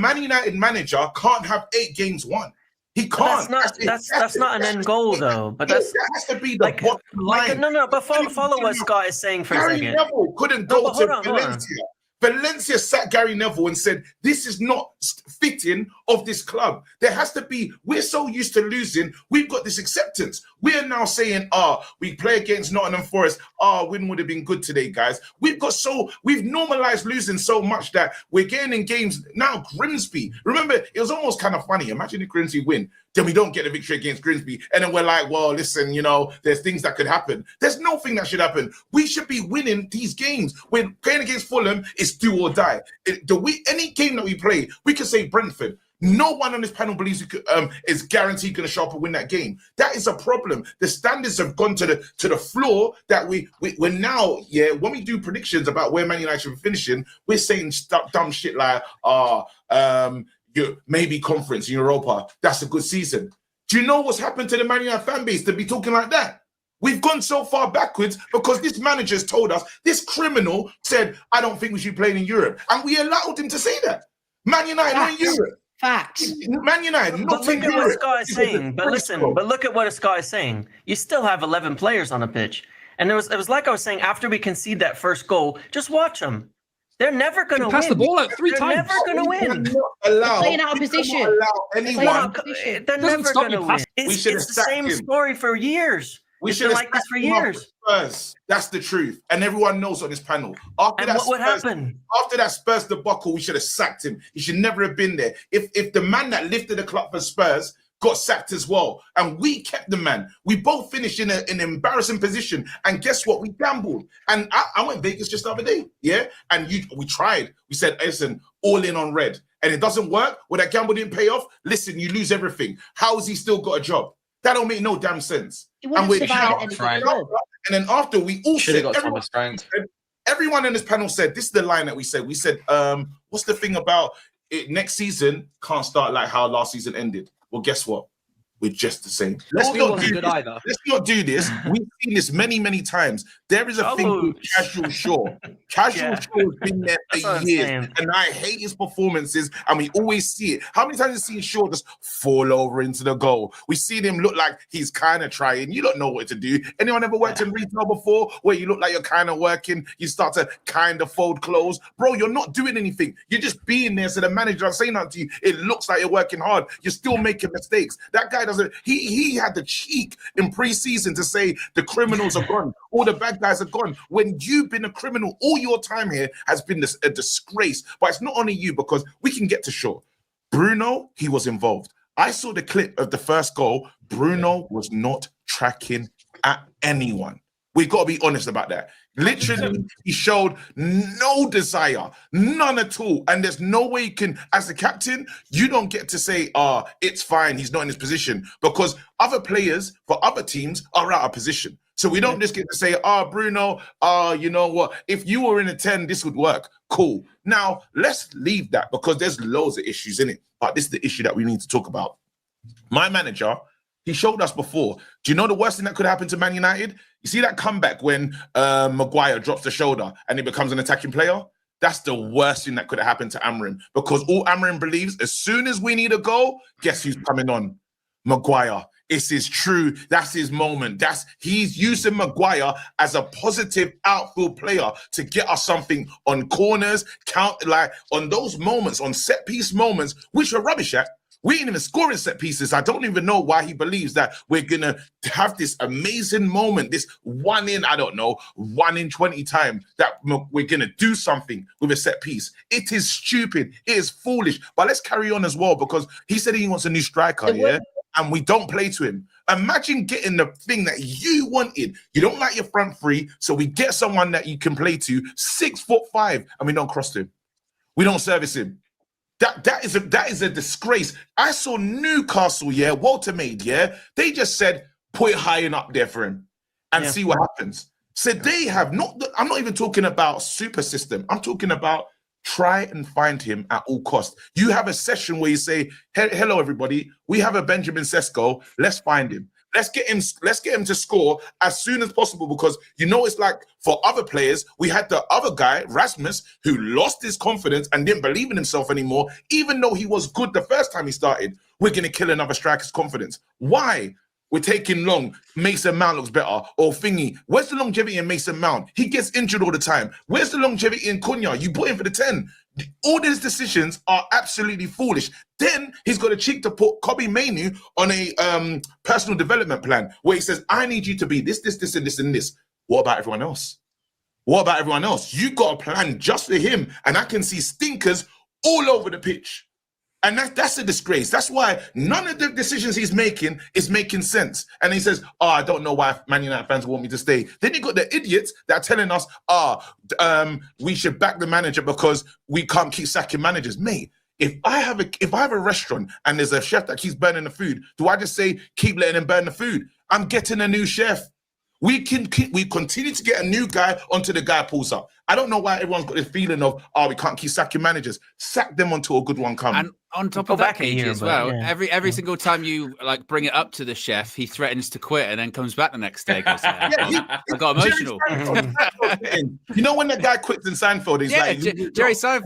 Man United manager can't have 8 games won. He can't. That's not an end goal, though. But that has to be the bottom line. No. But follow what Scott is saying for a second. Gary Neville couldn't go to Valencia. Valencia sat Gary Neville and said, this is not fitting of this club. There has to be, we're so used to losing, we've got this acceptance. We are now saying, we play against Nottingham Forest. Win would have been good today, guys. We've normalized losing so much that we're getting in games. Now, Grimsby, remember, it was almost kind of funny. Imagine if Grimsby win, then we don't get a victory against Grimsby. And then we're like, well, listen, there's things that could happen. There's nothing that should happen. We should be winning these games. We're playing against Fulham, it's do or die. Any game that we play, we can say Brentford. No one on this panel believes is guaranteed going to show up and win that game. That is a problem. The standards have gone to the floor that we're now, when we do predictions about where Man United should be finishing, we're saying dumb shit like, maybe conference in Europa. That's a good season. Do you know what's happened to the Man United fan base to be talking like that? We've gone so far backwards because this manager's told us, this criminal said, I don't think we should play in Europe. And we allowed him to say that. Man United, not in Europe. Facts. Man United, not but look at what Scott is saying. But listen, but look at what Scott is saying. You still have 11 players on the pitch. And it was like I was saying, after we concede that first goal, just watch them. They're never going to win. Pass the ball out 3 times. They're never going to win. Playing out of position. They're never going to win. It's the same story for years. We should have like this for years. Spurs. That's the truth. And everyone knows on this panel. What would happen? After that Spurs debacle, we should have sacked him. He should never have been there. If the man that lifted the club for Spurs got sacked as well, and we kept the man, we both finished in an embarrassing position. And guess what? We gambled. And I went Vegas just the other day, And we tried. We said, listen, all in on red. And it doesn't work. When that gamble didn't pay off, listen, you lose everything. How has he still got a job? That don't make no damn sense. And then after we all said, everyone in this panel said, this is the line that we said. We said, what's the thing about it? Next season can't start like how last season ended. Well, guess what? We're just the same. Let's not do this. We've seen this many, many times. There is a thing called Casual Shaw. Casual Shaw has been there for years, and I hate his performances, and we always see it. How many times have you seen Shaw just fall over into the goal? We see him look like he's kind of trying. You don't know what to do. Anyone ever worked in retail before where you look like you're kind of working, you start to kind of fold clothes? Bro, you're not doing anything. You're just being there so the manager is saying that to you. It looks like you're working hard. You're still making mistakes. That guy doesn't. He had the cheek in pre-season to say the criminals are gone, all the bad guys are gone. When you've been a criminal, all your time here has been a disgrace. But it's not only you, because we can get to Shaw. Bruno, he was involved. I saw the clip of the first goal. Bruno was not tracking at anyone. We've got to be honest about that. Literally, he showed no desire, none at all. And there's no way you can, as the captain, you don't get to say, it's fine, he's not in his position. Because other players for other teams are out of position. So we don't just get to say, Bruno, you know what? If you were in a 10, this would work. Cool. Now, let's leave that because there's loads of issues in it. But this is the issue that we need to talk about. My manager, he showed us before. Do you know the worst thing that could happen to Man United? You see that comeback when Maguire drops the shoulder and he becomes an attacking player? That's the worst thing that could have happened to Amrin, because all Amrin believes, as soon as we need a goal, guess who's coming on? Maguire. It's his true, that's his moment. He's using Maguire as a positive outfield player to get us something on corners, on those moments, on set piece moments, which were rubbish at. We ain't even scoring set pieces. I don't even know why he believes that we're going to have this amazing moment, this 1 in 20 time that we're going to do something with a set piece. It is stupid. It is foolish. But let's carry on as well, because he said he wants a new striker, and we don't play to him. Imagine getting the thing that you wanted. You don't like your front three, so we get someone that you can play to, 6'5", and we don't cross him. We don't service him. That is a disgrace. I saw Newcastle, Walter Maid, they just said, put it high and up there for him and see what happens. So they have I'm not even talking about super system. I'm talking about try and find him at all costs. You have a session where you say, hello, everybody. We have a Benjamin Sesko. Let's find him. let's get him to score as soon as possible, because it's like for other players, we had the other guy, Rasmus, who lost his confidence and didn't believe in himself anymore, even though he was good the first time he started. We're going to kill another striker's confidence. Why? We're taking long. Mason Mount looks better. Or thingy. Where's the longevity in Mason Mount? He gets injured all the time. Where's the longevity in Cunha? You put him for the 10. All these decisions are absolutely foolish. Then he's got a cheek to put Kobe Mainu on a personal development plan where he says, I need you to be this, and this, and this. What about everyone else? What about everyone else? You got a plan just for him. And I can see stinkers all over the pitch. And that's a disgrace. That's why none of the decisions he's making is making sense. And he says, I don't know why Man United fans want me to stay. Then you got the idiots that are telling us, we should back the manager because we can't keep sacking managers. Mate, if I have a restaurant and there's a chef that keeps burning the food, do I just say, keep letting him burn the food? I'm getting a new chef. We continue to get a new guy until the guy pulls up. I don't know why everyone's got this feeling of, we can't keep sacking managers. Sack them until a good one comes. And on top of that, KG, as well, every single time you bring it up to the chef, he threatens to quit and then comes back the next day. Goes, I got emotional. When that guy quits in Seinfeld, he's like, Jerry Seinfeld.